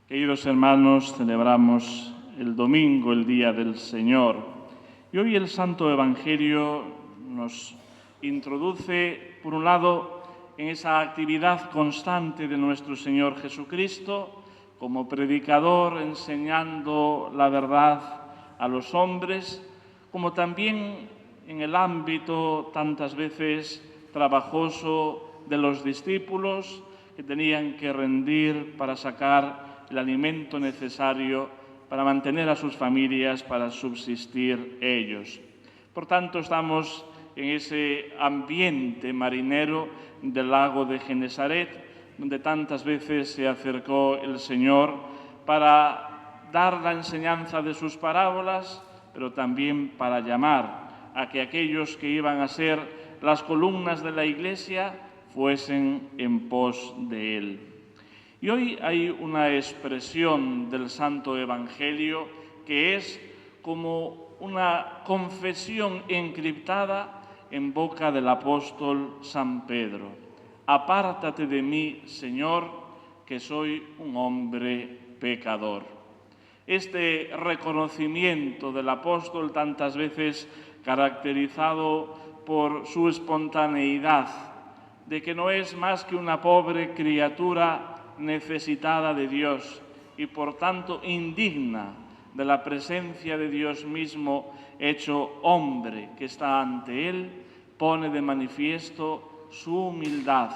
Queridos hermanos, celebramos el domingo, el Día del Señor. Y hoy el Santo Evangelio nos introduce, por un lado, en esa actividad constante de nuestro Señor Jesucristo, como predicador, enseñando la verdad a los hombres, como también en el ámbito tantas veces trabajoso de los discípulos que tenían que rendir para sacar el alimento necesario para mantener a sus familias, para subsistir ellos. Por tanto, estamos en ese ambiente marinero del lago de Genesaret, donde tantas veces se acercó el Señor para dar la enseñanza de sus parábolas, pero también para llamar a que aquellos que iban a ser las columnas de la Iglesia fuesen en pos de Él. Y hoy hay una expresión del Santo Evangelio que es como una confesión encriptada en boca del apóstol San Pedro. Apártate de mí, Señor, que soy un hombre pecador. Este reconocimiento del apóstol, tantas veces caracterizado por su espontaneidad, de que no es más que una pobre criatura necesitada de Dios y por tanto indigna de la presencia de Dios mismo hecho hombre que está ante él, pone de manifiesto su humildad,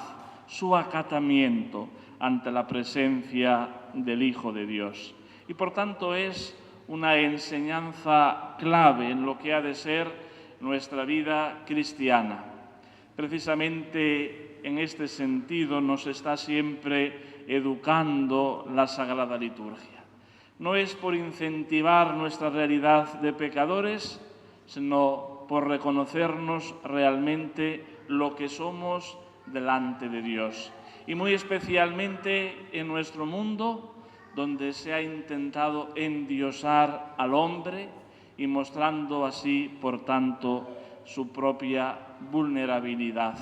su acatamiento ante la presencia del Hijo de Dios. Y por tanto es una enseñanza clave en lo que ha de ser nuestra vida cristiana. Precisamente en este sentido nos está siempre educando la Sagrada Liturgia. No es por incentivar nuestra realidad de pecadores, sino por reconocernos realmente lo que somos delante de Dios. Y muy especialmente en nuestro mundo, donde se ha intentado endiosar al hombre y mostrando así, por tanto, su propia vulnerabilidad.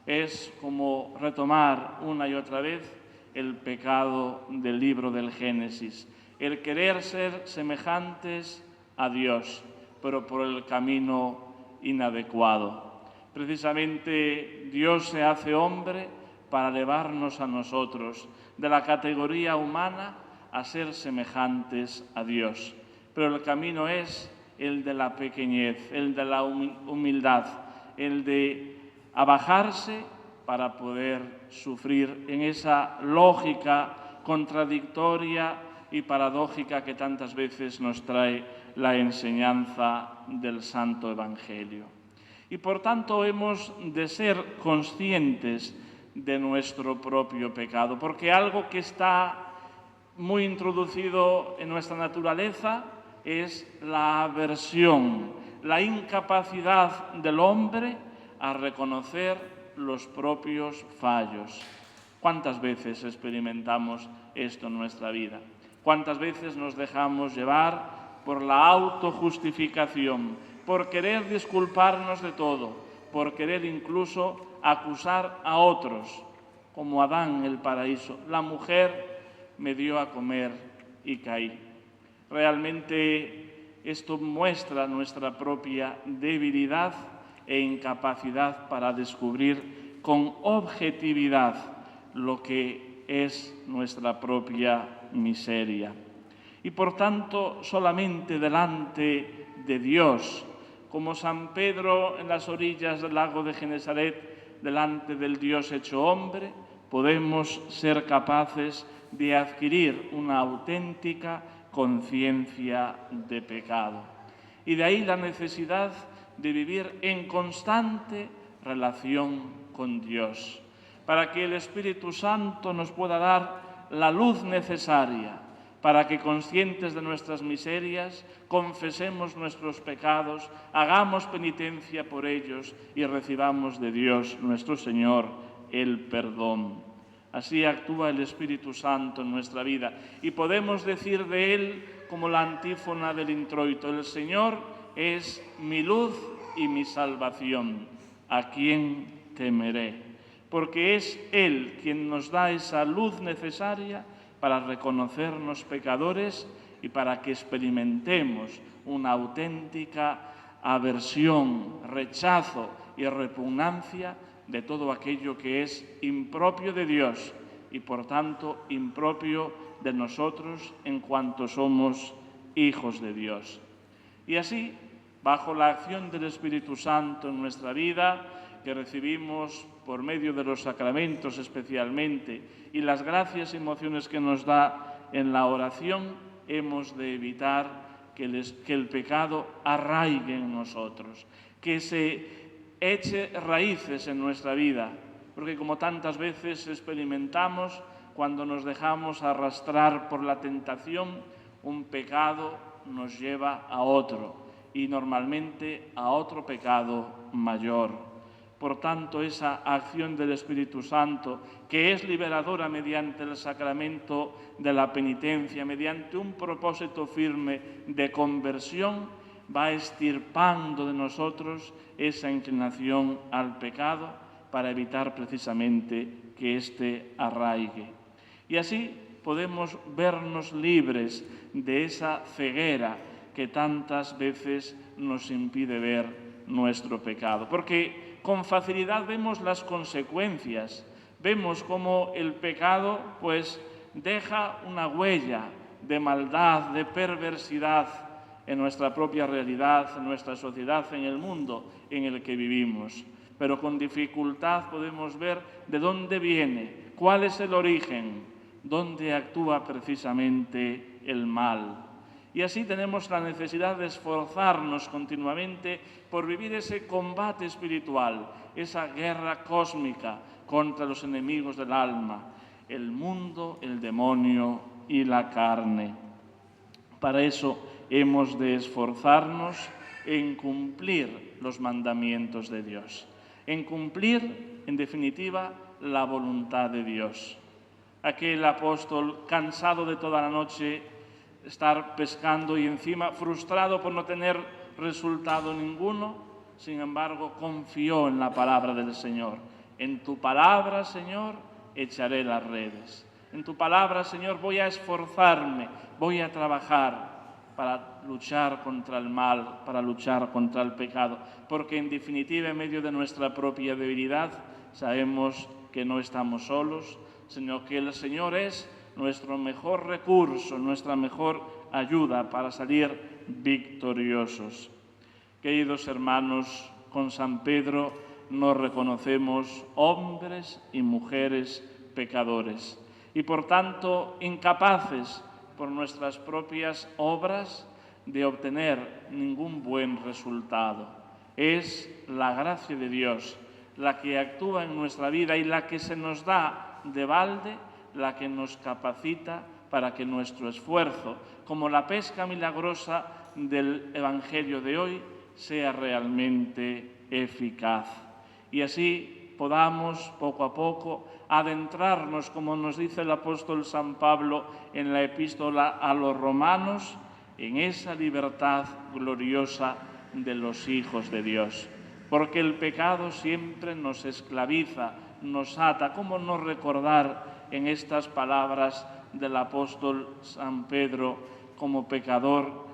Es como retomar una y otra vez el pecado del libro del Génesis, el querer ser semejantes a Dios, pero por el camino inadecuado. Precisamente Dios se hace hombre para elevarnos a nosotros de la categoría humana a ser semejantes a Dios. Pero el camino es el de la pequeñez, el de la humildad, el de abajarse para poder sufrir en esa lógica contradictoria y paradójica que tantas veces nos trae la enseñanza del Santo Evangelio. Y por tanto hemos de ser conscientes de nuestro propio pecado, porque algo que está muy introducido en nuestra naturaleza es la aversión, la incapacidad del hombre a reconocer los propios fallos. ¿Cuántas veces experimentamos esto en nuestra vida? ¿Cuántas veces nos dejamos llevar por la autojustificación, por querer disculparnos de todo, por querer incluso acusar a otros, como Adán en el paraíso? La mujer me dio a comer y caí. Realmente esto muestra nuestra propia debilidad e incapacidad para descubrir con objetividad lo que es nuestra propia miseria. Y por tanto, solamente delante de Dios, como San Pedro en las orillas del lago de Genesaret, delante del Dios hecho hombre, podemos ser capaces de adquirir una auténtica conciencia de pecado. Y de ahí la necesidad de vivir en constante relación con Dios, para que el Espíritu Santo nos pueda dar la luz necesaria, para que, conscientes de nuestras miserias, confesemos nuestros pecados, hagamos penitencia por ellos y recibamos de Dios, nuestro Señor, el perdón. Así actúa el Espíritu Santo en nuestra vida y podemos decir de Él, como la antífona del introito: el Señor es mi luz y mi salvación. ¿A quién temeré? Porque es Él quien nos da esa luz necesaria para reconocernos pecadores y para que experimentemos una auténtica aversión, rechazo y repugnancia de todo aquello que es impropio de Dios y, por tanto, impropio de nosotros en cuanto somos hijos de Dios. Y así, bajo la acción del Espíritu Santo en nuestra vida, que recibimos por medio de los sacramentos especialmente, y las gracias y emociones que nos da en la oración, hemos de evitar que el pecado arraigue en nosotros, que se eche raíces en nuestra vida, porque como tantas veces experimentamos, cuando nos dejamos arrastrar por la tentación, un pecado nos lleva a otro, y normalmente a otro pecado mayor. Por tanto, esa acción del Espíritu Santo, que es liberadora mediante el sacramento de la penitencia, mediante un propósito firme de conversión, va extirpando de nosotros esa inclinación al pecado para evitar precisamente que éste arraigue. Y así podemos vernos libres de esa ceguera que tantas veces nos impide ver nuestro pecado. Porque con facilidad vemos las consecuencias, vemos cómo el pecado deja una huella de maldad, de perversidad en nuestra propia realidad, en nuestra sociedad, en el mundo en el que vivimos. Pero con dificultad podemos ver de dónde viene, cuál es el origen, dónde actúa precisamente el mal. Y así tenemos la necesidad de esforzarnos continuamente por vivir ese combate espiritual, esa guerra cósmica contra los enemigos del alma, el mundo, el demonio y la carne. Para eso hemos de esforzarnos en cumplir los mandamientos de Dios, en cumplir, en definitiva, la voluntad de Dios. Aquel apóstol, cansado de toda la noche estar pescando y encima frustrado por no tener resultado ninguno, sin embargo, confió en la palabra del Señor. En tu palabra, Señor, echaré las redes. En tu palabra, Señor, voy a esforzarme, voy a trabajar para luchar contra el mal, para luchar contra el pecado, porque en definitiva, en medio de nuestra propia debilidad, sabemos que no estamos solos, sino que el Señor es nuestro mejor recurso, nuestra mejor ayuda para salir victoriosos. Queridos hermanos, con San Pedro nos reconocemos hombres y mujeres pecadores y por tanto incapaces por nuestras propias obras de obtener ningún buen resultado. Es la gracia de Dios la que actúa en nuestra vida y la que se nos da de balde, la que nos capacita para que nuestro esfuerzo, como la pesca milagrosa del Evangelio de hoy, sea realmente eficaz. Y así podamos, poco a poco, adentrarnos, como nos dice el apóstol San Pablo en la epístola a los romanos, en esa libertad gloriosa de los hijos de Dios. Porque el pecado siempre nos esclaviza, nos ata. ¿Cómo no recordar en estas palabras del apóstol San Pedro como pecador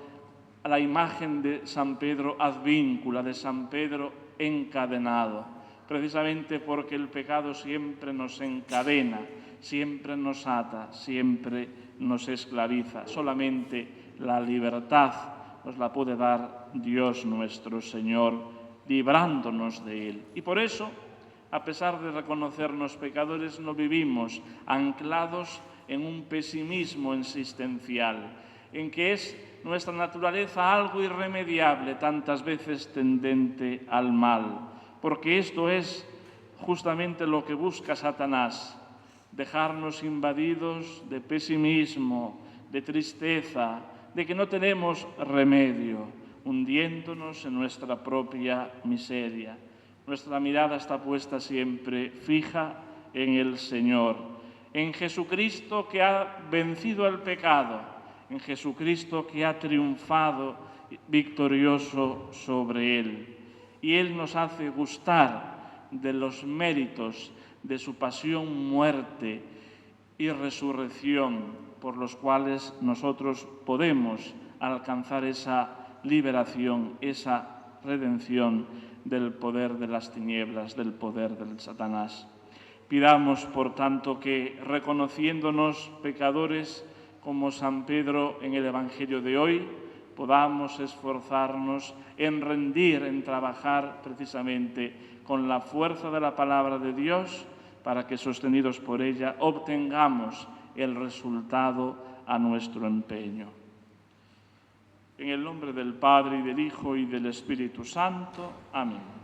a la imagen de San Pedro advíncula, de San Pedro encadenado? Precisamente porque el pecado siempre nos encadena, siempre nos ata, siempre nos esclaviza. Solamente la libertad nos la puede dar Dios nuestro Señor, librándonos de Él. Y por eso, a pesar de reconocernos pecadores, no vivimos anclados en un pesimismo existencial, en que es nuestra naturaleza algo irremediable, tantas veces tendente al mal, porque esto es justamente lo que busca Satanás, dejarnos invadidos de pesimismo, de tristeza, de que no tenemos remedio, hundiéndonos en nuestra propia miseria. Nuestra mirada está puesta siempre fija en el Señor, en Jesucristo que ha vencido el pecado, en Jesucristo que ha triunfado victorioso sobre él. Y Él nos hace gustar de los méritos de su pasión, muerte y resurrección, por los cuales nosotros podemos alcanzar esa liberación, esa redención del poder de las tinieblas, del poder del Satanás. Pidamos, por tanto, que reconociéndonos pecadores como San Pedro en el Evangelio de hoy, podamos esforzarnos en rendir, en trabajar precisamente con la fuerza de la palabra de Dios, para que, sostenidos por ella, obtengamos el resultado a nuestro empeño. En el nombre del Padre, y del Hijo, y del Espíritu Santo. Amén.